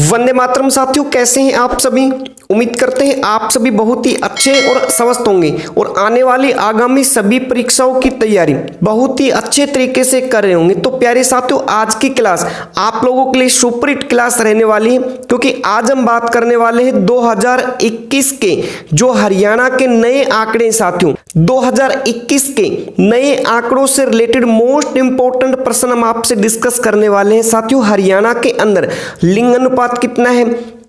वंदे मातरम साथियों, कैसे हैं आप सभी। उम्मीद करते हैं आप सभी बहुत ही अच्छे और स्वस्थ होंगे और आने वाली आगामी सभी परीक्षाओं की तैयारी बहुत ही अच्छे तरीके से कर रहे होंगे। तो प्यारे साथियों, आज की क्लास आप लोगों के लिए सुपर हिट क्लास रहने वाली है, क्योंकि आज हम बात करने वाले हैं 2021 के जो हरियाणा के नए आंकड़े साथियों, 2021 के नए आंकड़ों से रिलेटेड मोस्ट इंपोर्टेंट प्रश्न हम आपसे डिस्कस करने वाले हैं साथियों। हरियाणा के अंदर लिंग अनुपात कितना है,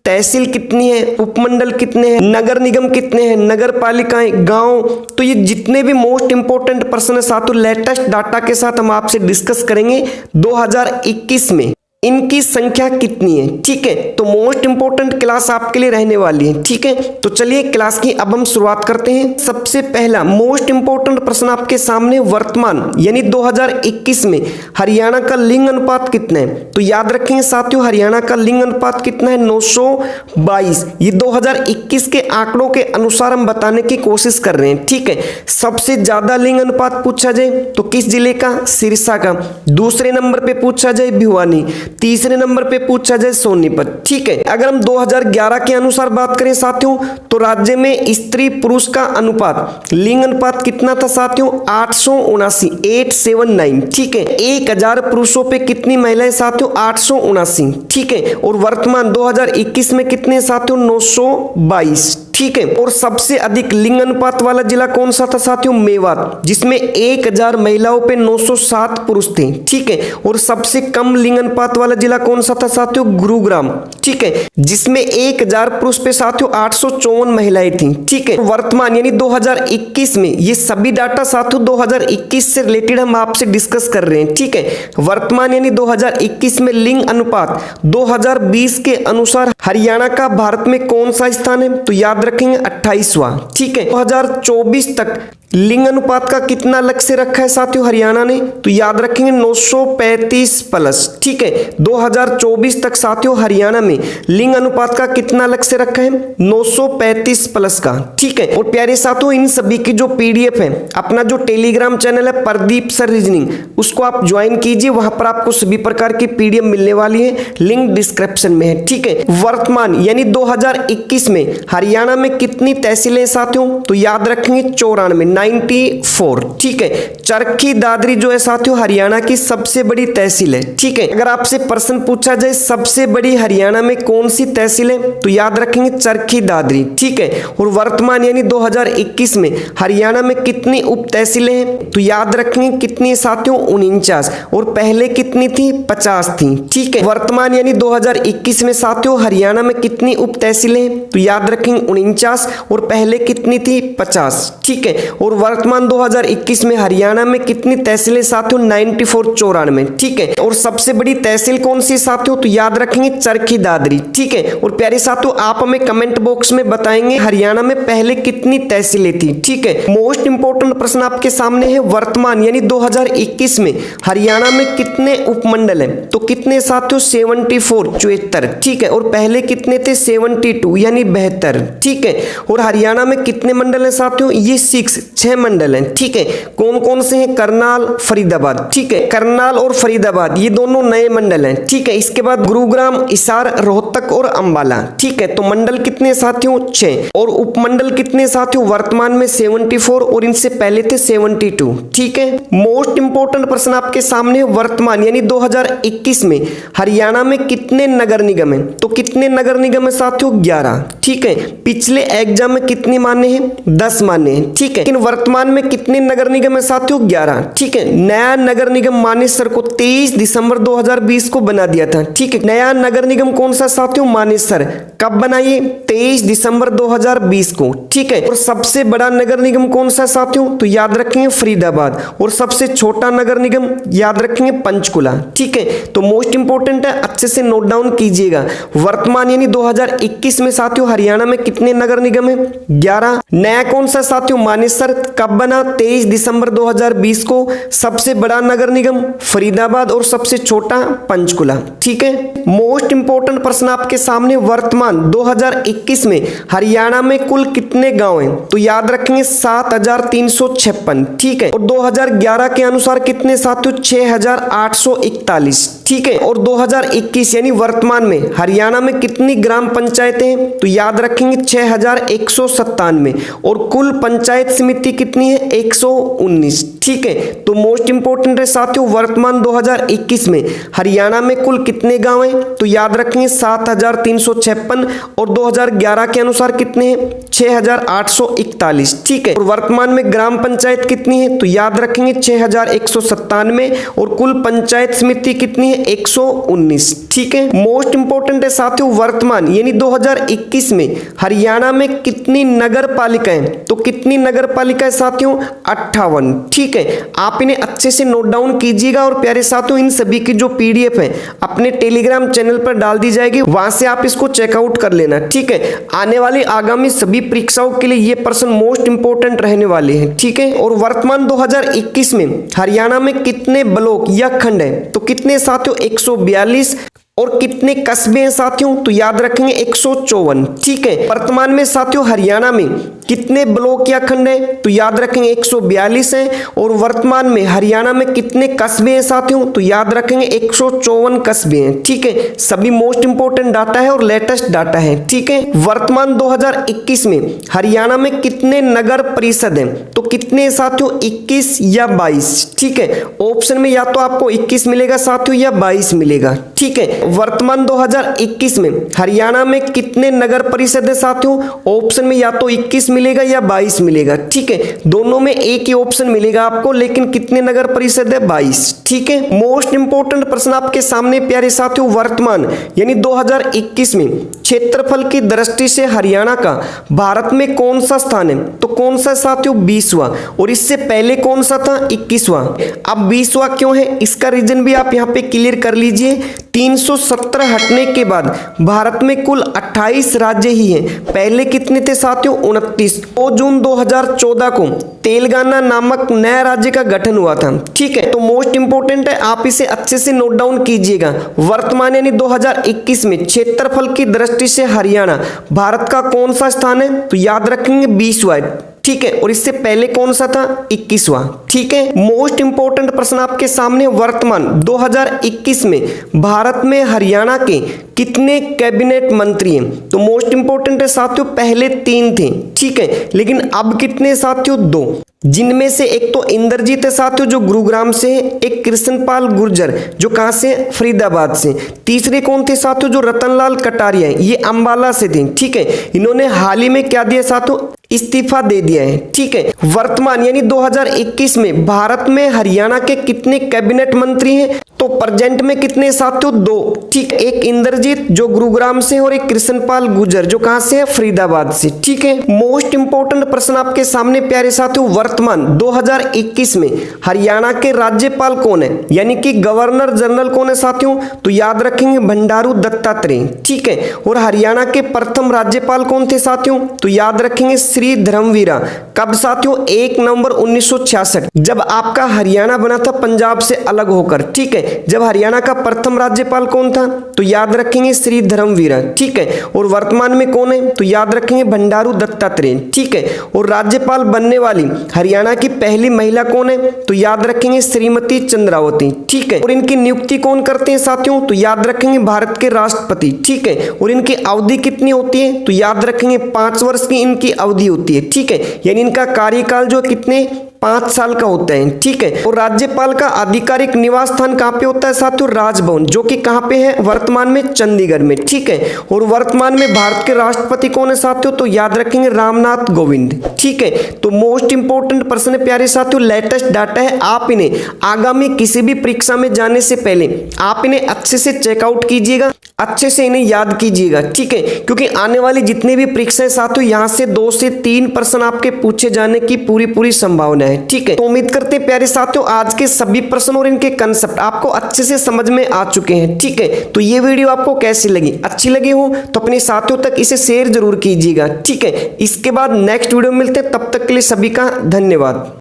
तहसील कितनी है, उपमंडल कितने हैं, नगर निगम कितने हैं, नगर पालिकाएं, गांव, तो ये जितने भी मोस्ट इंपोर्टेंट प्रश्न है साथियों, लेटेस्ट डाटा के साथ हम आपसे डिस्कस करेंगे 2021 में इनकी संख्या कितनी है। ठीक है, तो मोस्ट इंपोर्टेंट क्लास आपके लिए रहने वाली है। ठीक है, तो चलिए क्लास की अब हम शुरुआत करते हैं। सबसे पहला मोस्ट इंपोर्टेंट प्रश्न आपके सामने, वर्तमान यानी 2021 में हरियाणा का लिंग अनुपात कितना है। तो याद रखेंगे साथियों, हरियाणा का लिंग अनुपात कितना है, 922। ये 2021 के आंकड़ों के अनुसार हम बताने की कोशिश कर रहे हैं। ठीक है, सबसे ज्यादा लिंग अनुपात पूछा जाए तो किस जिले का, सिरसा का। दूसरे नंबर पे पूछा जाए भिवानी, तीसरे नंबर पे पूछा जाए सोनीपत। ठीक है, अगर हम 2011 के अनुसार बात करें साथियों, तो राज्य में स्त्री पुरुष का अनुपात, लिंग अनुपात कितना था साथियों, 879। ठीक है, 1000 पुरुषों पे कितनी महिलाएं साथियों, 879। ठीक है, और वर्तमान 2021 में कितने साथियों, 922। ठीक है, और सबसे अधिक लिंग अनुपात वाला जिला कौन सा था साथियों, मेवात, जिसमें 1000 महिलाओं पे 907 पुरुष थे। ठीक है, और सबसे कम लिंग अनुपात वाला जिला कौन सा था साथियों, गुरुग्राम। ठीक है, जिसमें 1000 पुरुष पे साथियों 854 महिलाएं थी। ठीक है, वर्तमान यानी 2021 में ये सभी डाटा साथियों 2021 से रिलेटेड हम आपसे डिस्कस कर रहे हैं। ठीक है, वर्तमान यानी 2021 में लिंग अनुपात 2020 के अनुसार हरियाणा का भारत में कौन सा स्थान है, तो याद रखेंगे 28वां। ठीक है, 2024 तक लिंग अनुपात का कितना लक्ष्य रखा है साथियों हरियाणा ने, तो याद रखेंगे 935 प्लस। ठीक है, 2024 तक साथियों हरियाणा में लिंग अनुपात का कितना लक्ष्य रखा है, 935 प्लस का। ठीक है, और प्यारे साथियों, इन सभी की जो पीडीएफ है, अपना जो टेलीग्राम चैनल है प्रदीप सर रीजनिंग, उसको आप ज्वाइन कीजिए। वहां पर आपको सभी प्रकार की पीडीएफ मिलने वाली है, लिंक डिस्क्रिप्शन में है। ठीक है, वर्तमान यानी 2021 में हरियाणा में कितनी तहसीलें साथियों, तो याद रखेंगे 94। ठीक है, चरखी दादरी जो है साथियों हरियाणा की सबसे बड़ी तहसील है। ठीक है, अगर आपसे प्रश्न पूछा जाए सबसे बड़ी हरियाणा में कौन सी तहसील है, तो याद रखेंगे चरखी दादरी। ठीक है, और वर्तमान यानी 2021 में हरियाणा में कितनी उप तहसीलें हैं, तो याद रखेंगे कितनी साथियों, 49, और पहले कितनी थी, 50 थी। ठीक है, वर्तमान यानी 2021 में साथियों हरियाणा में कितनी उप तहसीलें हैं, तो याद रखेंगे 49, और पहले कितनी थी, 50। ठीक है, और वर्तमान 2021 में हरियाणा में कितनी तहसीलें साथियों, 94। ठीक है, और सबसे बड़ी तहसील कौन सी साथियों, तो याद रखेंगे चरखी दादरी। ठीक है, और प्यारे साथियों, आप हमें कमेंट बॉक्स में बताएंगे हरियाणा में पहले कितनी तहसीलें थी। ठीक है, मोस्ट इंपोर्टेंट प्रश्न आपके सामने है, वर्तमान यानी 2021 में हरियाणा में कितने उपमंडल हैं, तो कितने साथियों, 74। ठीक है, और पहले कितने थे, 72 यानी 72। ठीक है, और हरियाणा में कितने मंडल है साथियों, ये 6 मंडल हैं। ठीक है, कौन कौन से हैं, करनाल, फरीदाबाद। ठीक है, करनाल और फरीदाबाद ये दोनों नए मंडल हैं। ठीक है, इसके बाद गुरुग्राम, हिसार, रोहतक और अंबाला। ठीक है, तो मंडल कितने साथियों, 6, और उपमंडल कितने साथियों, वर्तमान में 74, और इनसे पहले थे 72। ठीक है, मोस्ट इंपोर्टेंट प्रश्न आपके सामने, वर्तमान यानी 2021 में हरियाणा में कितने नगर निगम है, तो कितने नगर निगम है साथियों, 11। ठीक है, पिछले एग्जाम में कितनी माने हैं, 10 माने हैं। ठीक है, लेकिन वर्तमान में कितने नगर निगम है साथियों, 11। ठीक है, नया नगर निगम मानेसर को 23 दिसंबर 2020 को बना दिया था। ठीक है, नया नगर निगम कौन सा साथियों, मानेसर, कब बनाइए, 23 दिसंबर 2020 को। ठीक है, और सबसे बड़ा नगर निगम कौन सा साथियों, तो याद रखेंगे फरीदाबाद, और सबसे छोटा नगर निगम याद रखेंगे पंचकुला। ठीक है, तो मोस्ट इंपोर्टेंट है, अच्छे से नोट डाउन कीजिएगा। वर्तमान यानी 2021 में साथियों हरियाणा में कितने नगर निगम है, 11। नया कौन सा साथियों, मानेसर, कब बना, 23 दिसंबर 2020 को। सबसे बड़ा नगर निगम फरीदाबाद, और सबसे छोटा पंचकुला। ठीक है, मोस्ट इंपोर्टेंट प्रश्न आपके सामने, वर्तमान 2021 में हरियाणा में कुल कितने गांव हैं, तो याद रखेंगे 7356। ठीक है, और 2011 के अनुसार कितने साथियों, 6800 841, ठीक है। और 2021 यानी वर्तमान में हरियाणा में कितनी ग्राम पंचायतें हैं, तो याद रखेंगे 6197, और कुल पंचायत समिति कितनी है 119, ठीक है। तो मोस्ट इंपोर्टेंट है साथियों, वर्तमान 2021 में हरियाणा में कुल कितने गांव हैं, तो याद रखेंगे 7356, और 2011 के अनुसार कितने हैं 6841, ठीक है। और वर्तमान में ग्राम पंचायत कितनी है, तो याद रखेंगे 6197, और कुल पंचायत समिति कितनी है 119, ठीक है। मोस्ट इंपोर्टेंट है साथियों, वर्तमान यानी 2021 में हरियाणा में कितनी नगर पालिकाएं, तो कितनी नगर पालिकाएं साथियों 58, ठीक है। आप इन्हें अच्छे से नोट डाउन कीजिएगा, और प्यारे साथियों इन सभी की जो पीडीएफ है अपने टेलीग्राम चैनल पर डाल दी जाएगी, वहां से आप इसको चेकआउट कर लेना, ठीक है। आने वाली आगामी सभी परीक्षाओं के लिए ये प्रश्न मोस्ट इंपोर्टेंट रहने वाले हैं, ठीक है। और वर्तमान 2021 में हरियाणा में कितने ब्लॉक या खंड है, तो कितने साथियों 142, और कितने कस्बे हैं साथियों, तो याद रखेंगे 154, ठीक है। वर्तमान में साथियों हरियाणा में कितने ब्लॉक या खंड है, तो याद रखेंगे 142 हैं, और वर्तमान में हरियाणा में कितने कस्बे हैं साथियों, तो याद रखेंगे 154 कस्बे हैं, ठीक है। सभी मोस्ट इंपोर्टेंट डाटा है और लेटेस्ट डाटा है, ठीक है। वर्तमान 2021 में हरियाणा में कितने नगर परिषद हैं, तो कितने साथियों 21 या 22, ठीक है। ऑप्शन में या तो आपको 21 मिलेगा साथियों या 22 मिलेगा, ठीक है। वर्तमान 2021 में हरियाणा में कितने नगर परिषद है साथियों, ऑप्शन में या तो 21 मिलेगा या 22 मिलेगा, ठीक है। दोनों में एक ही ऑप्शन मिलेगा आपको, लेकिन कितने नगर परिषद है 22, ठीक है। मोस्ट इंपोर्टेंट प्रश्न आपके सामने प्यारे साथियों, वर्तमान यानी 2021 में क्षेत्रफल की दृष्टि से हरियाणा का भारत में कौन सा स्थान है, तो कौन सा साथियों 20वां, और इससे पहले कौन सा था 21वां। अब 20वां क्यों है, इसका रीजन भी आप यहाँ पे क्लियर कर लीजिए। 317 हटने के बाद भारत में कुल 28 राज्य ही हैं। पहले कितने थे साथियों 29। 2 जून 2014 को तेलंगाना नामक नया राज्य का गठन हुआ था, ठीक है। तो मोस्ट इंपोर्टेंट है, आप इसे अच्छे से नोट डाउन कीजिएगा। वर्तमान यानी 2021 में क्षेत्रफल की दृष्टि से हरियाणा भारत का कौन सा स्थान है, तो याद रखेंगे 20वां, ठीक है। और इससे पहले कौन सा था 21वां, ठीक है। मोस्ट इंपोर्टेंट प्रश्न आपके सामने, वर्तमान 2021 में भारत में हरियाणा के कितने कैबिनेट मंत्री हैं, तो मोस्ट इंपोर्टेंट है साथियों, पहले 3 थे, ठीक है, लेकिन अब कितने साथियों 2, जिनमें से एक तो इंद्रजीत है साथियों जो गुरुग्राम से है, एक कृष्णपाल गुर्जर जो कहां से, फरीदाबाद से। तीसरे कौन थे साथियों, जो रतनलाल कटारिया है, ये अंबाला से थे, ठीक है। इन्होंने हाल ही में क्या दिया साथियों, इस्तीफा दे दिया है, ठीक है। वर्तमान यानी 2021 में भारत में हरियाणा के कितने कैबिनेट मंत्री हैं, तो प्रेजेंट में कितने साथियों 2, ठीक। एक इंद्रजीत जो गुरुग्राम से, और एक कृष्णपाल गुर्जर जो कहां से है, फरीदाबाद से, ठीक है। मोस्ट इंपोर्टेंट प्रश्न आपके सामने प्यारे साथियों, वर्तमान 2021 में हरियाणा के राज्यपाल कौन है, यानी कि गवर्नर जनरल कौन है साथियों, तो याद रखेंगे बंडारू दत्तात्रेय, ठीक है। और हरियाणा के प्रथम राज्यपाल कौन थे साथियों, तो याद रखेंगे श्री धर्मवीरा। कब साथियों 1 नवंबर 1966, जब आपका हरियाणा बना था पंजाब से अलग होकर, ठीक है। जब हरियाणा का प्रथम राज्यपाल कौन था, तो याद रखेंगे श्री धर्मवीरा, ठीक है। और वर्तमान में कौन है, तो याद रखेंगे बंडारू दत्तात्रेय, ठीक है। और राज्यपाल बनने वाली हरियाणा की पहली महिला कौन है, तो याद रखेंगे श्रीमती चंद्रावती, ठीक है। और इनकी नियुक्ति कौन करते हैं साथियों, तो याद रखेंगे भारत के राष्ट्रपति, ठीक है। और इनकी अवधि कितनी होती है, तो याद रखेंगे 5 वर्ष की इनकी अवधि होती है, ठीक है। यानी इनका कार्यकाल जो कितने 5 साल का होता है, ठीक है। और राज्यपाल का आधिकारिक निवास स्थान कहां पे होता है साथियों, राजभवन, जो कि कहां पे है, वर्तमान में चंडीगढ़ में, ठीक है। और वर्तमान में भारत के राष्ट्रपति कौन है साथियों, तो याद रखेंगे रामनाथ कोविंद, ठीक है। तो मोस्ट इंपोर्टेंट प्रश्न है प्यारे साथियों, लेटेस्ट डाटा है, आप इन्हें आगामी किसी भी परीक्षा में जाने से पहले आप इन्हें अच्छे से चेकआउट कीजिएगा, अच्छे से इन्हें याद कीजिएगा, ठीक है। क्योंकि आने वाली जितने भी परीक्षाएं साथियों, यहां से 2 से 3 प्रश्न आपके पूछे जाने की पूरी संभावना है, ठीक है। तो उम्मीद करते हैं प्यारे साथियों आज के सभी प्रश्न और इनके कंसेप्ट आपको अच्छे से समझ में आ चुके हैं, ठीक है। तो ये वीडियो आपको कैसी लगी, अच्छी लगी हो तो अपने साथियों तक इसे शेयर जरूर कीजिएगा, ठीक है। इसके बाद नेक्स्ट वीडियो में मिलते हैं, तब तक के लिए सभी का धन्यवाद।